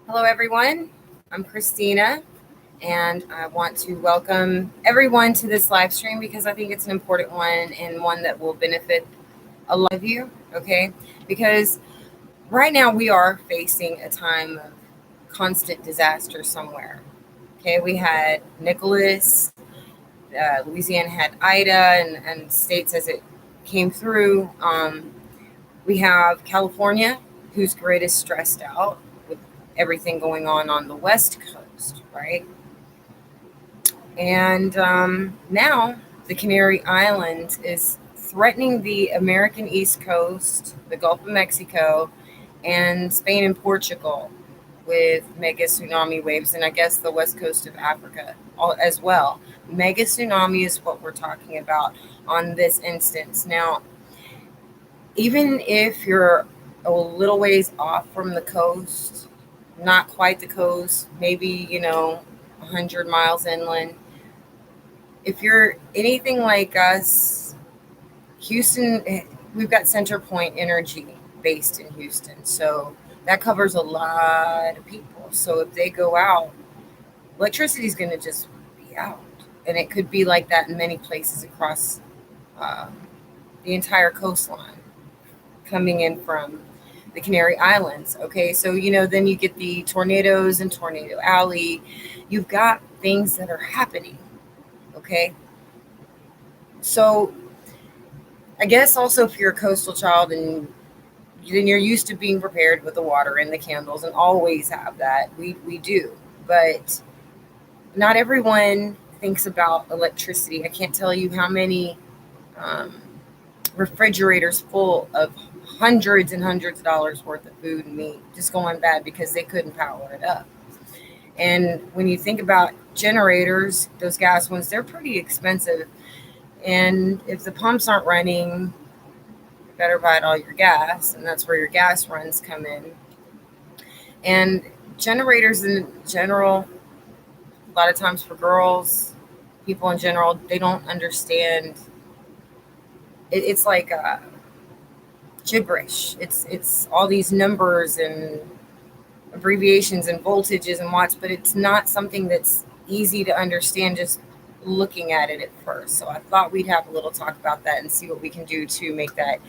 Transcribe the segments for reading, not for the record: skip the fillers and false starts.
Hello, everyone. I'm Christina, and I want to welcome everyone to this live stream because I think it's an important one and one that will benefit a lot of you. Okay, because right now we are facing a time of constant disaster somewhere. Okay, we had Nicholas, Louisiana had Ida, and states as it came through. We have California, whose grid is stressed out with everything going on the West Coast, right? And now the Canary Islands is threatening the American East Coast, the Gulf of Mexico, and Spain and Portugal with mega tsunami waves, and I guess the west coast of Africa as well. Mega tsunami is what we're talking about on this instance. Now, even if you're a little ways off from the coast, not quite the coast, maybe, 100 miles inland, if you're anything like us, Houston, we've got Center Point Energy based in Houston. So that covers a lot of people. So if they go out, electricity is going to just be out. And it could be like that in many places across um, the entire coastline coming in from the Canary Islands. Okay, so then you get the tornadoes and Tornado Alley. You've got things that are happening. Okay, so I guess also if you're a coastal child and then you're used to being prepared with the water and the candles and always have that. We do, but not everyone thinks about electricity. I can't tell you how many um, refrigerators full of hundreds and hundreds of dollars worth of food and meat just going bad because they couldn't power it up. And when you think about generators, those gas ones, they're pretty expensive. And if the pumps aren't running, you better buy all your gas, and that's where your gas runs come in. And generators in general, a lot of times for girls, people in general, they don't understand. It's like gibberish. It's all these numbers and abbreviations and voltages and watts, but it's not something that's easy to understand just looking at it at first. So I thought we'd have a little talk about that and see what we can do to make that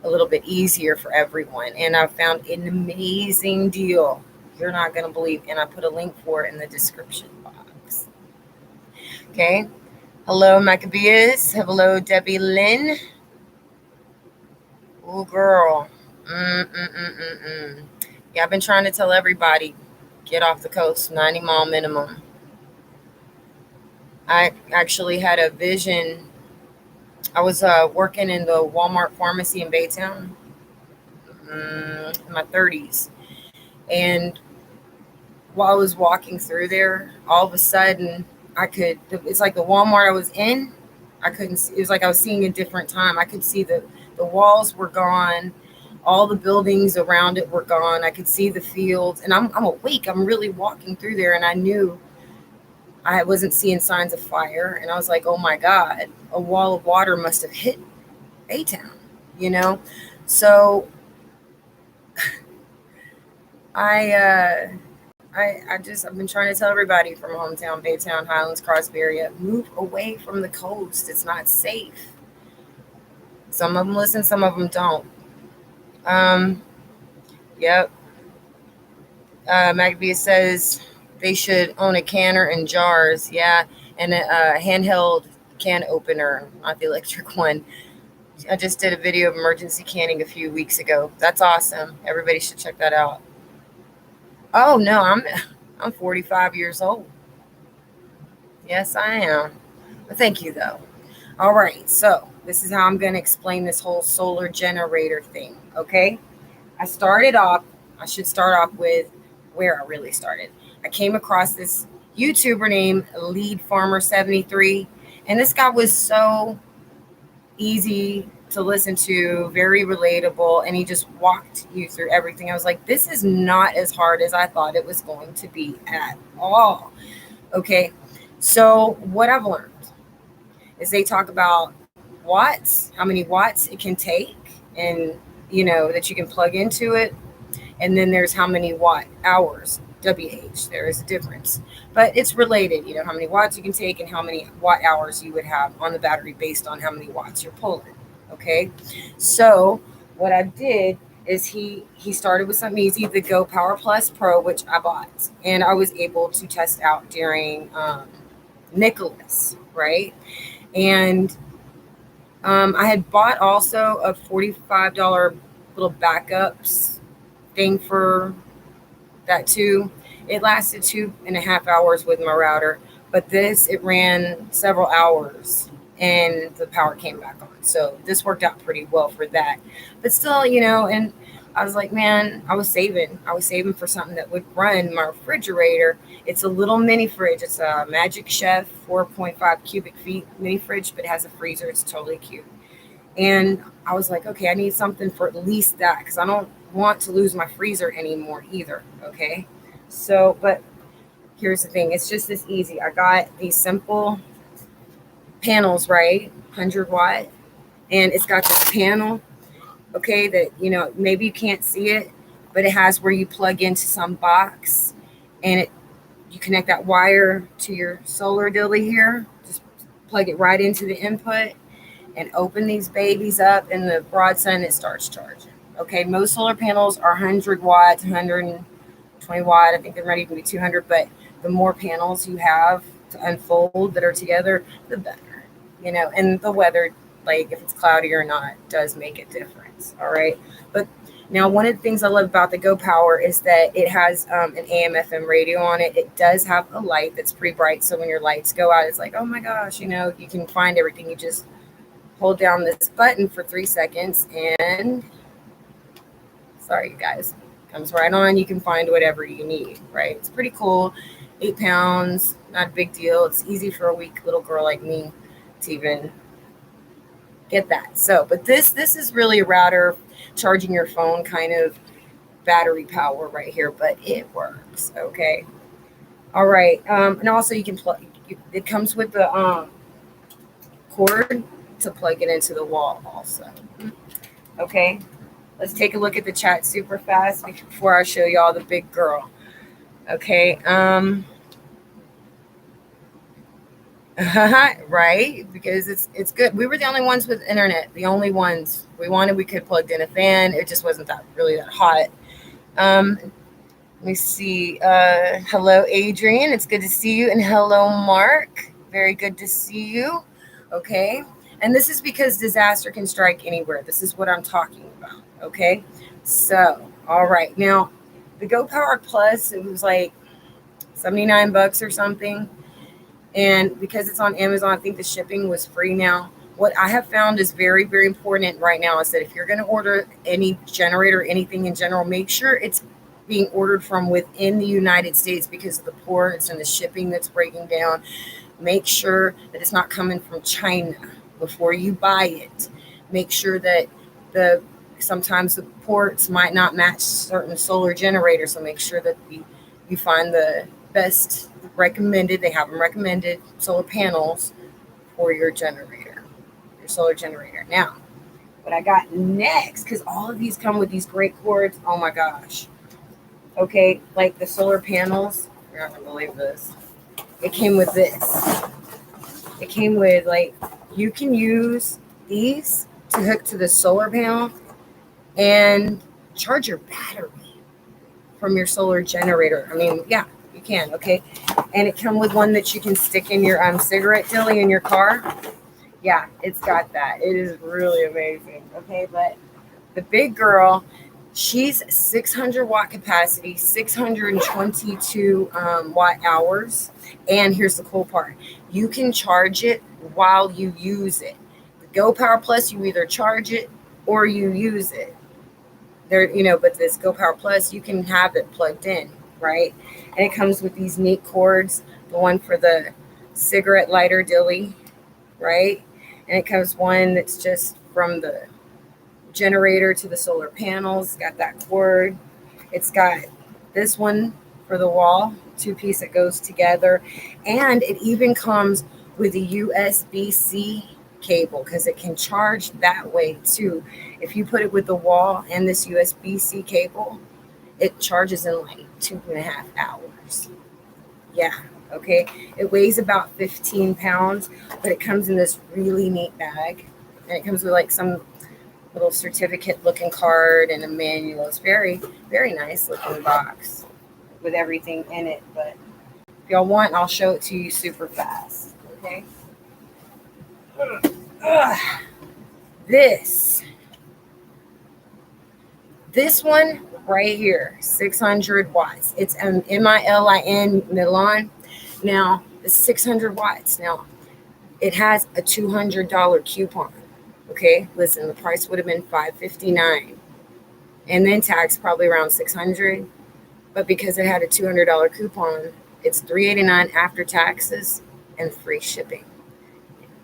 a little bit easier for everyone. And I found an amazing deal. You're not going to believe, and I put a link for it in the description box. Okay. Hello, Maccabeus. Hello, Debbie Lynn. Oh, girl. Yeah, I've been trying to tell everybody, get off the coast, 90-mile minimum. I actually had a vision. I was working in the Walmart pharmacy in Baytown in my 30s. And while I was walking through there, all of a sudden, it's like the Walmart I was in, I couldn't see. It was like I was seeing a different time. I could see the walls were gone. All the buildings around it were gone. I could see the fields. And I'm awake. I'm really walking through there. And I knew I wasn't seeing signs of fire. And I was like, oh, my God, a wall of water must have hit Baytown, So I've been trying to tell everybody from hometown, Baytown, Highlands, Crosby area, move away from the coast. It's not safe. Some of them listen, some of them don't. Yep. Magby says they should own a canner and jars. Yeah, and a handheld can opener, not the electric one. I just did a video of emergency canning a few weeks ago. That's awesome. Everybody should check that out. Oh no, I'm 45 years old. Yes, I am. But thank you though. All right, so this is how I'm going to explain this whole solar generator thing. Okay, I should start off with where I really started. I came across this YouTuber named Lead Farmer 73, and this guy was so easy to listen to, very relatable, and he just walked you through everything. I was like, this is not as hard as I thought it was going to be at all. Okay, so what I've learned is they talk about watts, how many watts it can take, and that you can plug into it. And then there's how many watt hours, WH. There is a difference. But it's related, how many watts you can take and how many watt hours you would have on the battery based on how many watts you're pulling. Okay. So what I did is he started with something easy, the Go Power Plus Pro, which I bought. And I was able to test out during Nicholas, right? And I had bought also a $45 little backups thing for that too. It lasted 2.5 hours with my router, but this, it ran several hours and the power came back on. So this worked out pretty well for that. But still, and I was like, man, I was saving. I was saving for something that would run my refrigerator. It's a little mini fridge. It's a Magic Chef 4.5 cubic feet mini fridge, but it has a freezer. It's totally cute. And I was like, okay, I need something for at least that because I don't want to lose my freezer anymore either. Okay. So, but here's the thing, it's just this easy. I got these simple panels, right? 100 watt. And it's got this panel, okay, that, maybe you can't see it, but it has where you plug into some box and you connect that wire to your solar dilly here. Just plug it right into the input and open these babies up in the broad sun, it starts charging. Okay, most solar panels are 100 watts, 120 watt. I think they're ready to be 200, but the more panels you have to unfold that are together, the better. And the weather, like if it's cloudy or not, does make a difference. All right, but now one of the things I love about the Go Power is that it has an AM/FM radio on it. It does have a light that's pretty bright, so when your lights go out, it's like, oh my gosh, you can find everything. You just hold down this button for 3 seconds and sorry you guys, comes right on. You can find whatever you need, right? It's pretty cool. 8 pounds, not a big deal. It's easy for a weak little girl like me to even get that. So, but this is really a router charging your phone kind of battery power right here, but it works. Okay. All right. And also you can plug, it comes with the cord to plug it into the wall also. Okay, let's take a look at the chat super fast before I show y'all the big girl. Okay, right, because it's good. We were the only ones with internet, the only ones we could plug in a fan. It just wasn't that hot. Let me see. Hello, Adrian. It's good to see you. And hello, Mark. Very good to see you. Okay. And this is because disaster can strike anywhere. This is what I'm talking about. Okay. So, all right. Now, the Go Power Plus, it was like $79 or something. And because it's on Amazon, I think the shipping was free now. What I have found is very, very important right now is that if you're going to order any generator, anything in general, make sure it's being ordered from within the United States because of the ports and the shipping that's breaking down. Make sure that it's not coming from China before you buy it. Make sure that sometimes the ports might not match certain solar generators, so make sure that you find the best recommended. They have them recommended solar panels for your generator, your solar generator. Now, what I got next, because all of these come with these great cords. Oh my gosh. Okay, like the solar panels. You're not gonna believe this. It came with this. It came with you can use these to hook to the solar panel and charge your battery from your solar generator. I mean, yeah, you can, okay? And it come with one that you can stick in your cigarette dilly in your car. Yeah, it's got that. It is really amazing, okay? But the big girl, she's 600 watt capacity, 622 watt hours. And here's the cool part. You can charge it while you use it. The Go Power Plus, you either charge it or you use it. But this Go Power Plus, you can have it plugged in, right? And it comes with these neat cords, the one for the cigarette lighter dilly, right? And it comes one that's just from the generator to the solar panels. It's got that cord. It's got this one for the wall, 2-piece that goes together. And it even comes with a USB-C cable because it can charge that way too. If you put it with the wall and this USB-C cable, It charges in like 2.5 hours. Yeah. Okay. It weighs about 15 pounds, but it comes in this really neat bag. And it comes with like some little certificate looking card and a manual. It's very, very nice looking box with everything in it. But if y'all want, I'll show it to you super fast. Okay. Ugh. This one right here, 600 watts. It's an MILIN Milan. Now, it's 600 watts. Now, it has a $200 coupon. Okay, listen, the price would have been $559, and then tax probably around $600. But because it had a $200 coupon, it's $389 after taxes and free shipping.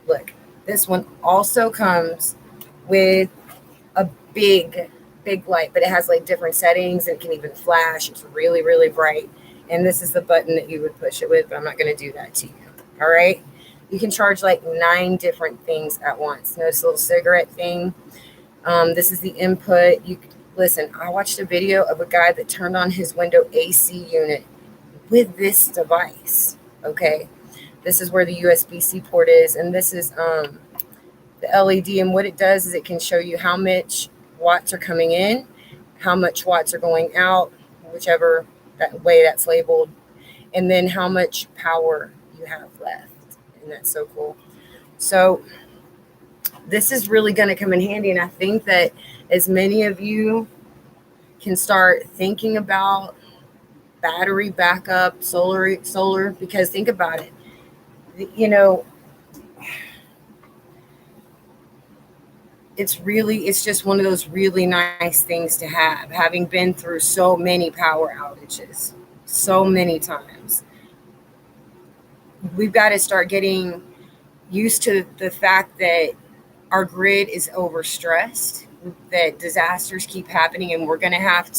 Look, this one also comes with a big light, but it has like different settings and it can even flash. It's really, really bright. And this is the button that you would push it with, but I'm not going to do that to you. All right. You can charge like 9 different things at once. This little cigarette thing. This is the input. Listen, I watched a video of a guy that turned on his window AC unit with this device. Okay. This is where the USB-C port is. And this is the LED. And what it does is it can show you how much watts are coming in, how much watts are going out, whichever that way that's labeled, and then how much power you have left. And that's so cool. So this is really going to come in handy. And I think that as many of you can start thinking about battery backup, solar, because think about it, it's just one of those really nice things to have, having been through so many power outages so many times. We've got to start getting used to the fact that our grid is overstressed, that disasters keep happening, and we're going to have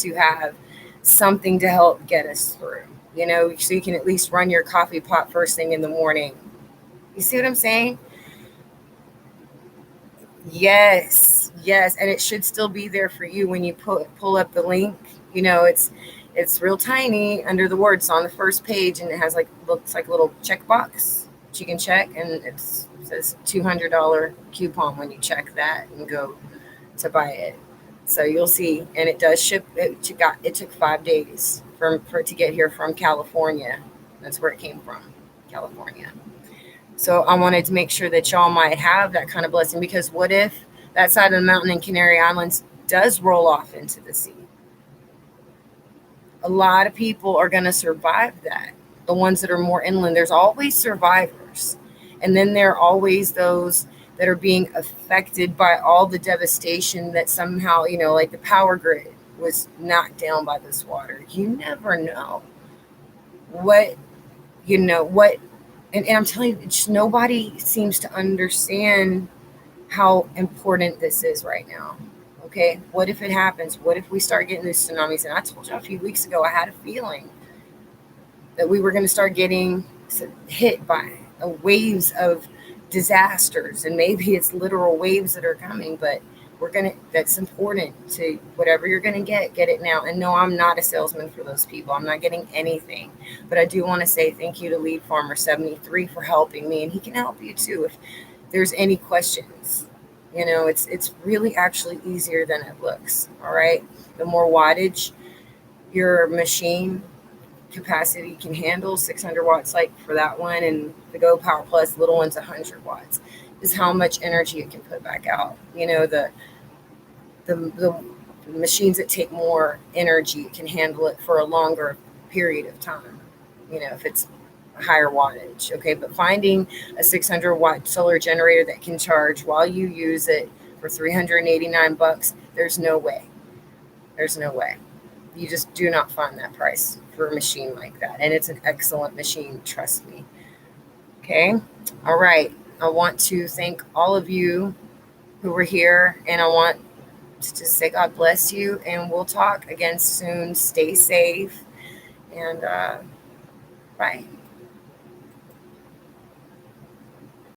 something to help get us through, so you can at least run your coffee pot first thing in the morning. You see what I'm saying? Yes. And it should still be there for you when you pull up the link. It's real tiny under the words on the first page, and it has looks like a little checkbox that you can check, and it says $200 coupon when you check that and go to buy it. So you'll see, and it does ship. It took 5 days for it to get here from California. That's where it came from, California. So I wanted to make sure that y'all might have that kind of blessing, because what if that side of the mountain in Canary Islands does roll off into the sea? A lot of people are going to survive that. The ones that are more inland, there's always survivors. And then there are always those that are being affected by all the devastation that somehow, like the power grid was knocked down by this water. You never know what. And I'm telling you, just nobody seems to understand how important this is right now. Okay, what if it happens? What if we start getting these tsunamis? And I told you a few weeks ago, I had a feeling that we were going to start getting hit by waves of disasters, and maybe it's literal waves that are coming, but that's important to whatever you're going to get it now. And no, I'm not a salesman for those people. I'm not getting anything, but I do want to say thank you to Lead Farmer 73 for helping me, and he can help you too if there's any questions. It's really actually easier than it looks. All right. The more wattage your machine capacity can handle, 600 watts like for that one, and the Go Power Plus little one's 100 watts, is how much energy it can put back out. The machines that take more energy can handle it for a longer period of time, if it's higher wattage. Okay, but finding a 600 watt solar generator that can charge while you use it for $389, there's no way. You just do not find that price for a machine like that, and it's an excellent machine, trust me. Okay, all right, I want to thank all of you who were here, and I want to just say God bless you, and we'll talk again soon. Stay safe, and bye.